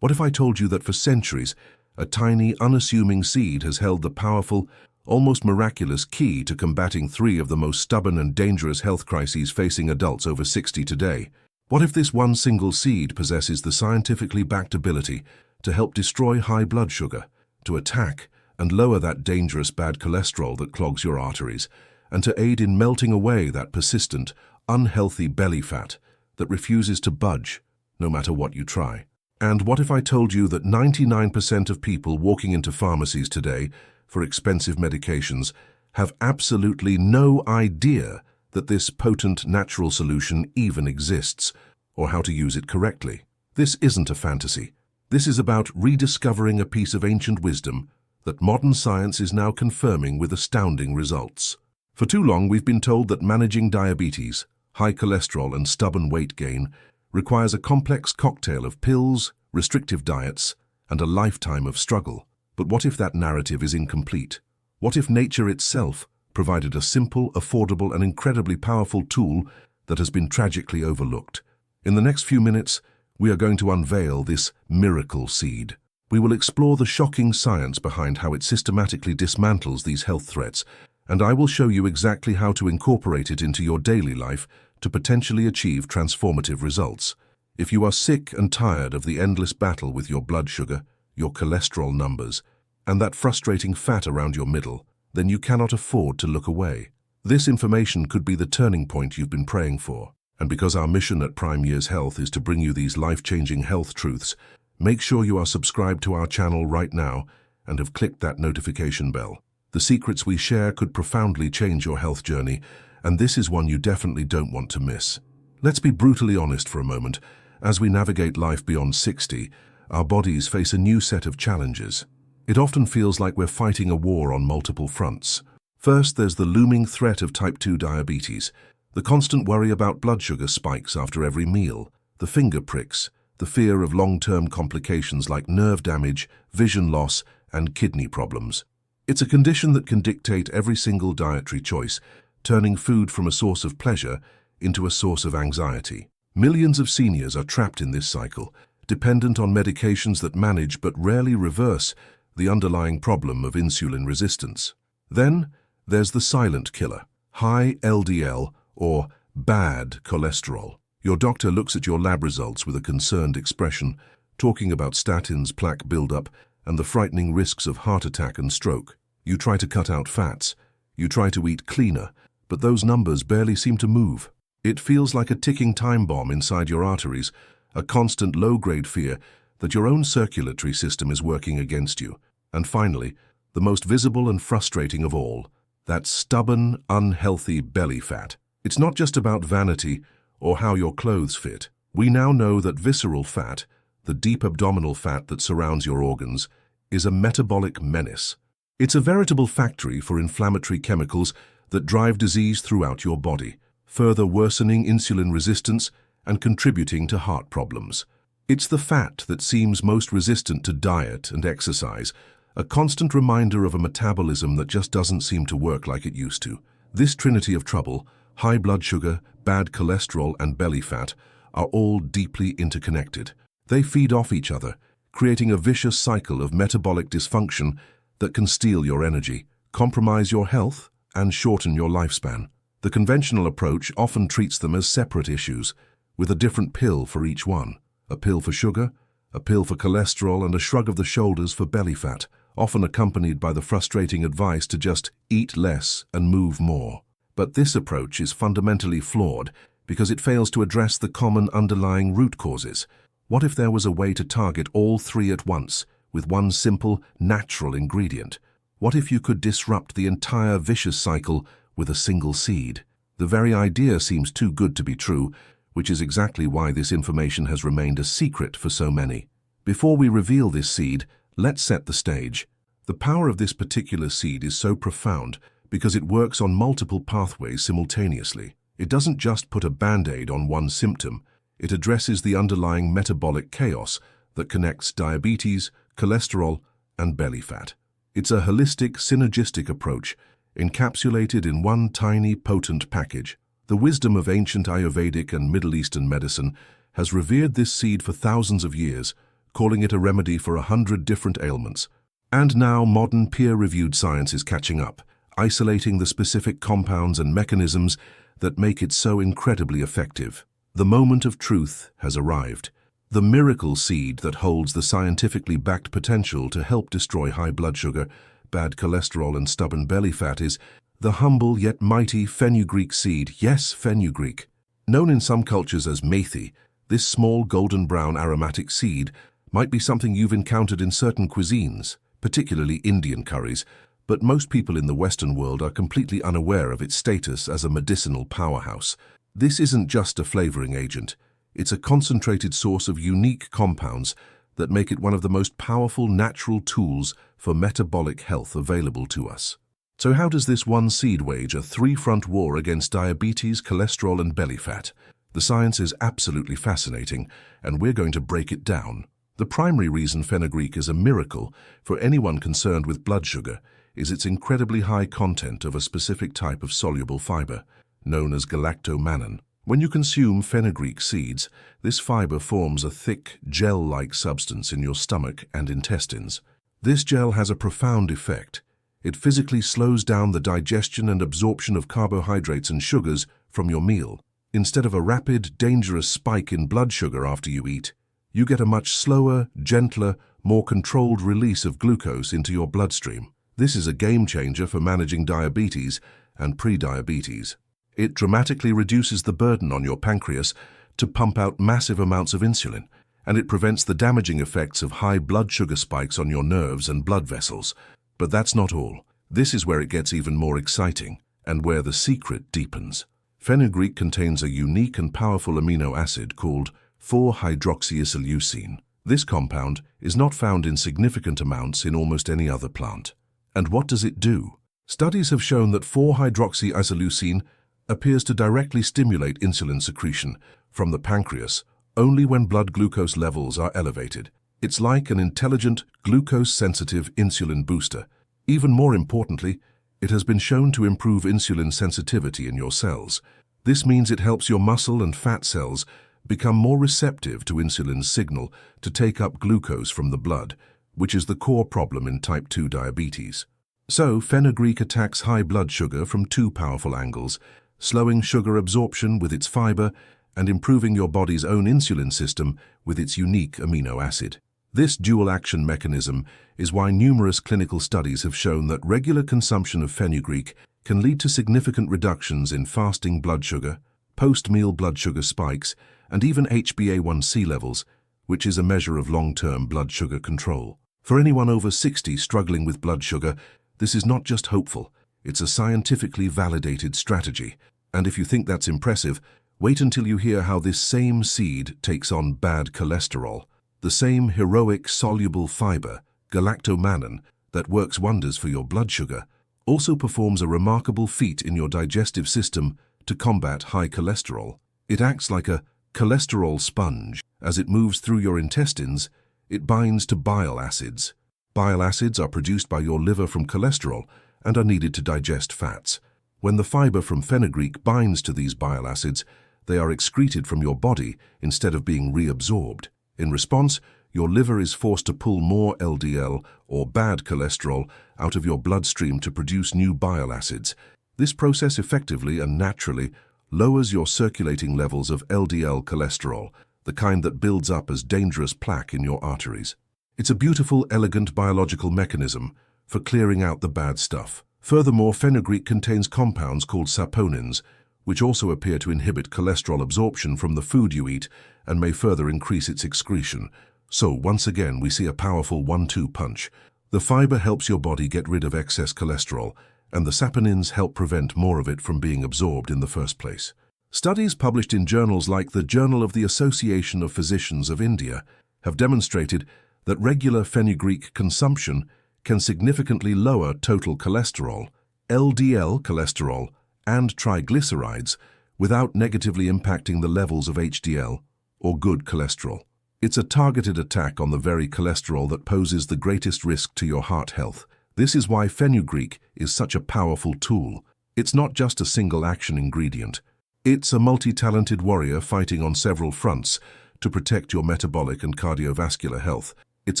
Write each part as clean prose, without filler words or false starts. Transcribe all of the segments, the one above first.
What if I told you that for centuries, a tiny, unassuming seed has held the powerful, almost miraculous key to combating three of the most stubborn and dangerous health crises facing adults over 60 today? What if this one single seed possesses the scientifically backed ability to help destroy high blood sugar, to attack and lower that dangerous bad cholesterol that clogs your arteries, and to aid in melting away that persistent, unhealthy belly fat that refuses to budge, no matter what you try? And what if I told you that 99% of people walking into pharmacies today for expensive medications have absolutely no idea that this potent natural solution even exists, or how to use it correctly? This isn't a fantasy. This is about rediscovering a piece of ancient wisdom that modern science is now confirming with astounding results. For too long, we've been told that managing diabetes, high cholesterol, and stubborn weight gain requires a complex cocktail of pills, restrictive diets, and a lifetime of struggle. But what if that narrative is incomplete? What if nature itself provided a simple, affordable, and incredibly powerful tool that has been tragically overlooked? In the next few minutes, we are going to unveil this miracle seed. We will explore the shocking science behind how it systematically dismantles these health threats, and I will show you exactly how to incorporate it into your daily life to potentially achieve transformative results. If you are sick and tired of the endless battle with your blood sugar, your cholesterol numbers, and that frustrating fat around your middle, then you cannot afford to look away. This information could be the turning point you've been praying for. And because our mission at Prime Years Health is to bring you these life-changing health truths, make sure you are subscribed to our channel right now and have clicked that notification bell. The secrets we share could profoundly change your health journey, and this is one you definitely don't want to miss. Let's be brutally honest for a moment. As we navigate life beyond 60, our bodies face a new set of challenges. It often feels like we're fighting a war on multiple fronts. First, there's the looming threat of type 2 diabetes, the constant worry about blood sugar spikes after every meal, the finger pricks, the fear of long-term complications like nerve damage, vision loss, and kidney problems. It's a condition that can dictate every single dietary choice, turning food from a source of pleasure into a source of anxiety. Millions of seniors are trapped in this cycle, dependent on medications that manage but rarely reverse the underlying problem of insulin resistance. Then, there's the silent killer, high LDL or bad cholesterol. Your doctor looks at your lab results with a concerned expression, talking about statins, plaque buildup, and the frightening risks of heart attack and stroke. You try to cut out fats, you try to eat cleaner, but those numbers barely seem to move. It feels like a ticking time bomb inside your arteries, a constant low-grade fear that your own circulatory system is working against you. And finally, the most visible and frustrating of all, that stubborn, unhealthy belly fat. It's not just about vanity or how your clothes fit. We now know that visceral fat, the deep abdominal fat that surrounds your organs, is a metabolic menace. It's a veritable factory for inflammatory chemicals that drive disease throughout your body, further worsening insulin resistance and contributing to heart problems. It's the fat that seems most resistant to diet and exercise, a constant reminder of a metabolism that just doesn't seem to work like it used to. This trinity of trouble, high blood sugar, bad cholesterol, and belly fat, are all deeply interconnected. They feed off each other, creating a vicious cycle of metabolic dysfunction that can steal your energy, compromise your health, and shorten your lifespan. The conventional approach often treats them as separate issues, with a different pill for each one. A pill for sugar, a pill for cholesterol, and a shrug of the shoulders for belly fat, often accompanied by the frustrating advice to just eat less and move more. But this approach is fundamentally flawed because it fails to address the common underlying root causes. What if there was a way to target all three at once with one simple, natural ingredient? What if you could disrupt the entire vicious cycle with a single seed? The very idea seems too good to be true, which is exactly why this information has remained a secret for so many. Before we reveal this seed, let's set the stage. The power of this particular seed is so profound because it works on multiple pathways simultaneously. It doesn't just put a band-aid on one symptom, it addresses the underlying metabolic chaos that connects diabetes, cholesterol, and belly fat. It's a holistic, synergistic approach, encapsulated in one tiny, potent package. The wisdom of ancient Ayurvedic and Middle Eastern medicine has revered this seed for thousands of years, calling it a remedy for 100 different ailments. And now modern peer-reviewed science is catching up, isolating the specific compounds and mechanisms that make it so incredibly effective. The moment of truth has arrived. The miracle seed that holds the scientifically backed potential to help destroy high blood sugar, bad cholesterol and stubborn belly fat is the humble yet mighty fenugreek seed. Yes, fenugreek. Known in some cultures as methi, this small golden-brown aromatic seed might be something you've encountered in certain cuisines, particularly Indian curries, but most people in the Western world are completely unaware of its status as a medicinal powerhouse. This isn't just a flavoring agent. It's a concentrated source of unique compounds that make it one of the most powerful natural tools for metabolic health available to us. So how does this one seed wage a three-front war against diabetes, cholesterol, and belly fat? The science is absolutely fascinating, and we're going to break it down. The primary reason fenugreek is a miracle for anyone concerned with blood sugar is its incredibly high content of a specific type of soluble fiber, known as galactomannan. When you consume fenugreek seeds, this fiber forms a thick, gel-like substance in your stomach and intestines. This gel has a profound effect. It physically slows down the digestion and absorption of carbohydrates and sugars from your meal. Instead of a rapid, dangerous spike in blood sugar after you eat, you get a much slower, gentler, more controlled release of glucose into your bloodstream. This is a game changer for managing diabetes and prediabetes. It dramatically reduces the burden on your pancreas to pump out massive amounts of insulin, and it prevents the damaging effects of high blood sugar spikes on your nerves and blood vessels. But that's not all. This is where it gets even more exciting, and where the secret deepens. Fenugreek contains a unique and powerful amino acid called 4-hydroxyisoleucine. This compound is not found in significant amounts in almost any other plant. And what does it do? Studies have shown that 4-hydroxyisoleucine appears to directly stimulate insulin secretion from the pancreas only when blood glucose levels are elevated. It's like an intelligent, glucose-sensitive insulin booster. Even more importantly, it has been shown to improve insulin sensitivity in your cells. This means it helps your muscle and fat cells become more receptive to insulin's signal to take up glucose from the blood, which is the core problem in type 2 diabetes. So, fenugreek attacks high blood sugar from two powerful angles, slowing sugar absorption with its fiber and improving your body's own insulin system with its unique amino acid. This dual-action mechanism is why numerous clinical studies have shown that regular consumption of fenugreek can lead to significant reductions in fasting blood sugar, post-meal blood sugar spikes, and even HbA1c levels, which is a measure of long-term blood sugar control. For anyone over 60 struggling with blood sugar, this is not just hopeful, it's a scientifically validated strategy. And if you think that's impressive, wait until you hear how this same seed takes on bad cholesterol. The same heroic soluble fiber, galactomannan, that works wonders for your blood sugar, also performs a remarkable feat in your digestive system to combat high cholesterol. It acts like a cholesterol sponge. As it moves through your intestines, it binds to bile acids. Bile acids are produced by your liver from cholesterol and are needed to digest fats. When the fiber from fenugreek binds to these bile acids, they are excreted from your body instead of being reabsorbed. In response, your liver is forced to pull more LDL, or bad cholesterol, out of your bloodstream to produce new bile acids. This process effectively and naturally lowers your circulating levels of LDL cholesterol, the kind that builds up as dangerous plaque in your arteries. It's a beautiful, elegant biological mechanism for clearing out the bad stuff. Furthermore, fenugreek contains compounds called saponins, which also appear to inhibit cholesterol absorption from the food you eat and may further increase its excretion. So, once again, we see a powerful 1-2 punch. The fiber helps your body get rid of excess cholesterol, and the saponins help prevent more of it from being absorbed in the first place. Studies published in journals like the Journal of the Association of Physicians of India have demonstrated that regular fenugreek consumption can significantly lower total cholesterol, LDL cholesterol, and triglycerides without negatively impacting the levels of HDL, or good cholesterol. It's a targeted attack on the very cholesterol that poses the greatest risk to your heart health. This is why fenugreek is such a powerful tool. It's not just a single action ingredient. It's a multi-talented warrior fighting on several fronts to protect your metabolic and cardiovascular health. It's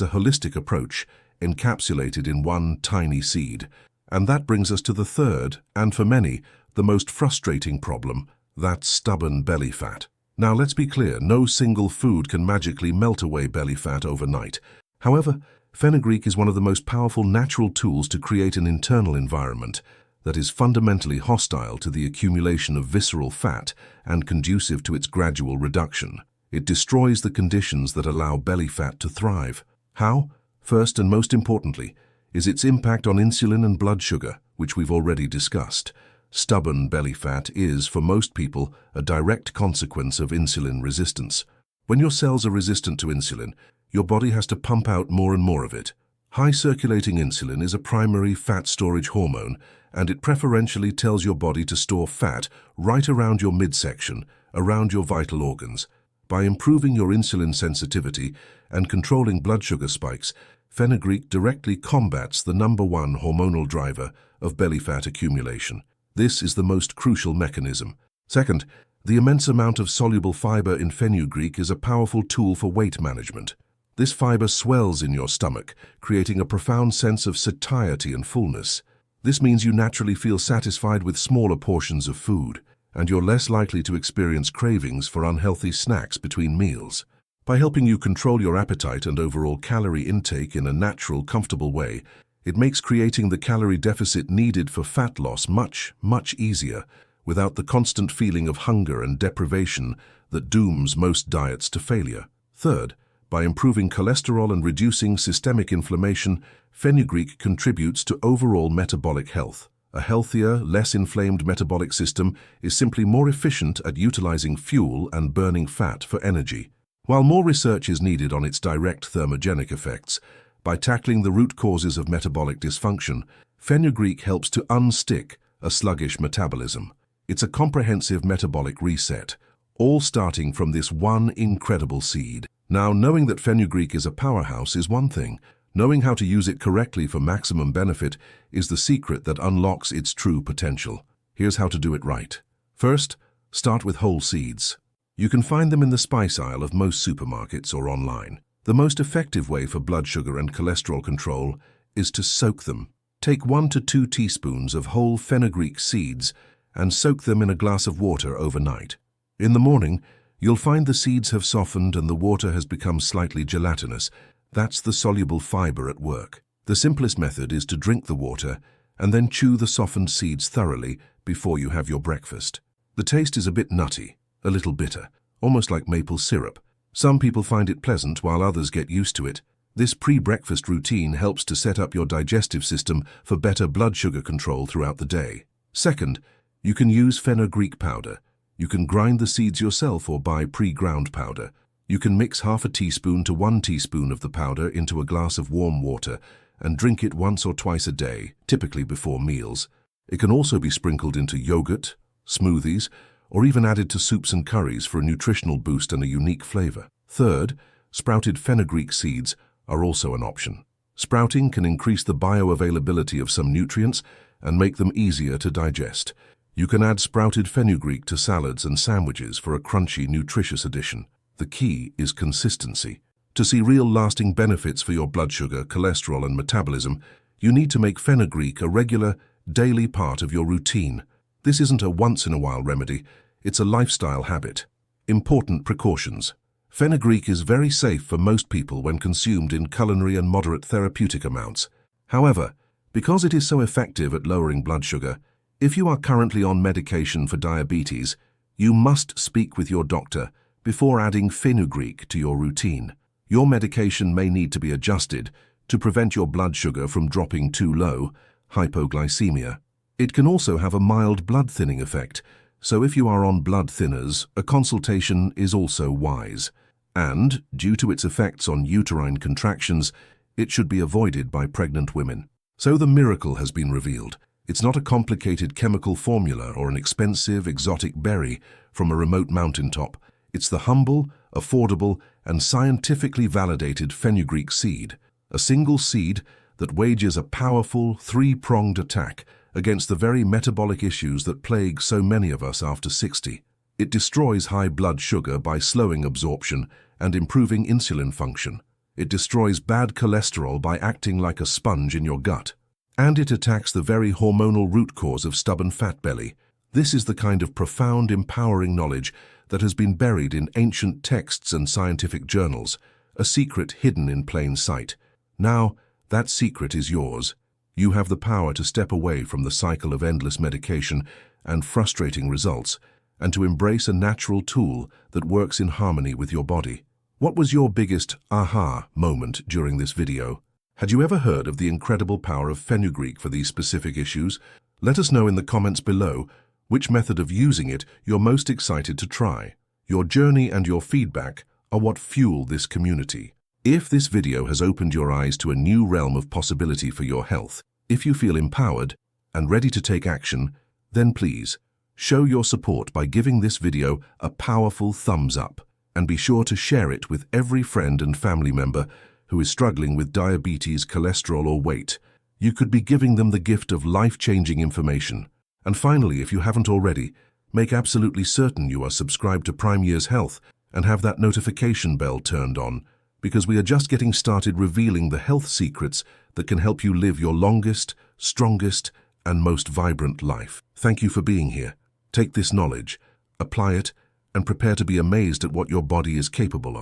a holistic approach, encapsulated in one tiny seed. And that brings us to the third, and for many, the most frustrating problem, that's stubborn belly fat. Now let's be clear, no single food can magically melt away belly fat overnight. However, fenugreek is one of the most powerful natural tools to create an internal environment that is fundamentally hostile to the accumulation of visceral fat and conducive to its gradual reduction. It destroys the conditions that allow belly fat to thrive. How? First and most importantly, is its impact on insulin and blood sugar, which we've already discussed. Stubborn belly fat is, for most people, a direct consequence of insulin resistance. When your cells are resistant to insulin, your body has to pump out more and more of it. High circulating insulin is a primary fat storage hormone, and it preferentially tells your body to store fat right around your midsection, around your vital organs. By improving your insulin sensitivity and controlling blood sugar spikes, fenugreek directly combats the #1 hormonal driver of belly fat accumulation. This is the most crucial mechanism. Second, the immense amount of soluble fiber in fenugreek is a powerful tool for weight management. This fiber swells in your stomach, creating a profound sense of satiety and fullness. This means you naturally feel satisfied with smaller portions of food, and you're less likely to experience cravings for unhealthy snacks between meals. By helping you control your appetite and overall calorie intake in a natural, comfortable way, it makes creating the calorie deficit needed for fat loss much, much easier, without the constant feeling of hunger and deprivation that dooms most diets to failure. Third, by improving cholesterol and reducing systemic inflammation, fenugreek contributes to overall metabolic health. A healthier, less inflamed metabolic system is simply more efficient at utilizing fuel and burning fat for energy. While more research is needed on its direct thermogenic effects, by tackling the root causes of metabolic dysfunction, fenugreek helps to unstick a sluggish metabolism. It's a comprehensive metabolic reset, all starting from this one incredible seed. Now, knowing that fenugreek is a powerhouse is one thing. Knowing how to use it correctly for maximum benefit is the secret that unlocks its true potential. Here's how to do it right. First, start with whole seeds. You can find them in the spice aisle of most supermarkets or online. The most effective way for blood sugar and cholesterol control is to soak them. Take 1 to 2 teaspoons of whole fenugreek seeds and soak them in a glass of water overnight. In the morning, you'll find the seeds have softened and the water has become slightly gelatinous. That's the soluble fiber at work. The simplest method is to drink the water and then chew the softened seeds thoroughly before you have your breakfast. The taste is a bit nutty, a little bitter, almost like maple syrup. Some people find it pleasant while others get used to it. This pre-breakfast routine helps to set up your digestive system for better blood sugar control throughout the day. Second, you can use fenugreek powder. You can grind the seeds yourself or buy pre-ground powder. You can mix half a teaspoon to 1 teaspoon of the powder into a glass of warm water and drink it once or twice a day, typically before meals. It can also be sprinkled into yogurt, smoothies, or even added to soups and curries for a nutritional boost and a unique flavor. Third, sprouted fenugreek seeds are also an option. Sprouting can increase the bioavailability of some nutrients and make them easier to digest. You can add sprouted fenugreek to salads and sandwiches for a crunchy, nutritious addition. The key is consistency. To see real lasting benefits for your blood sugar, cholesterol, and metabolism, you need to make fenugreek a regular, daily part of your routine. This isn't a once-in-a-while remedy, it's a lifestyle habit. Important precautions. Fenugreek is very safe for most people when consumed in culinary and moderate therapeutic amounts. However, because it is so effective at lowering blood sugar, if you are currently on medication for diabetes, you must speak with your doctor before adding fenugreek to your routine. Your medication may need to be adjusted to prevent your blood sugar from dropping too low, hypoglycemia. It can also have a mild blood thinning effect, so if you are on blood thinners, a consultation is also wise. And, due to its effects on uterine contractions, it should be avoided by pregnant women. So the miracle has been revealed. It's not a complicated chemical formula or an expensive exotic berry from a remote mountaintop. It's the humble, affordable, and scientifically validated fenugreek seed, a single seed that wages a powerful, three-pronged attack against the very metabolic issues that plague so many of us after 60. It destroys high blood sugar by slowing absorption and improving insulin function. It destroys bad cholesterol by acting like a sponge in your gut. And it attacks the very hormonal root cause of stubborn fat belly. This is the kind of profound, empowering knowledge that has been buried in ancient texts and scientific journals, a secret hidden in plain sight. Now, that secret is yours. You have the power to step away from the cycle of endless medication and frustrating results, and to embrace a natural tool that works in harmony with your body. What was your biggest aha moment during this video? Had you ever heard of the incredible power of fenugreek for these specific issues? Let us know in the comments below which method of using it you're most excited to try. Your journey and your feedback are what fuel this community. If this video has opened your eyes to a new realm of possibility for your health, if you feel empowered and ready to take action, then please show your support by giving this video a powerful thumbs up, and be sure to share it with every friend and family member who is struggling with diabetes, cholesterol, or weight. You could be giving them the gift of life-changing information. And finally, if you haven't already, make absolutely certain you are subscribed to Prime Years Health and have that notification bell turned on, because we are just getting started revealing the health secrets that can help you live your longest, strongest, and most vibrant life. Thank you for being here. Take this knowledge, apply it, and prepare to be amazed at what your body is capable of.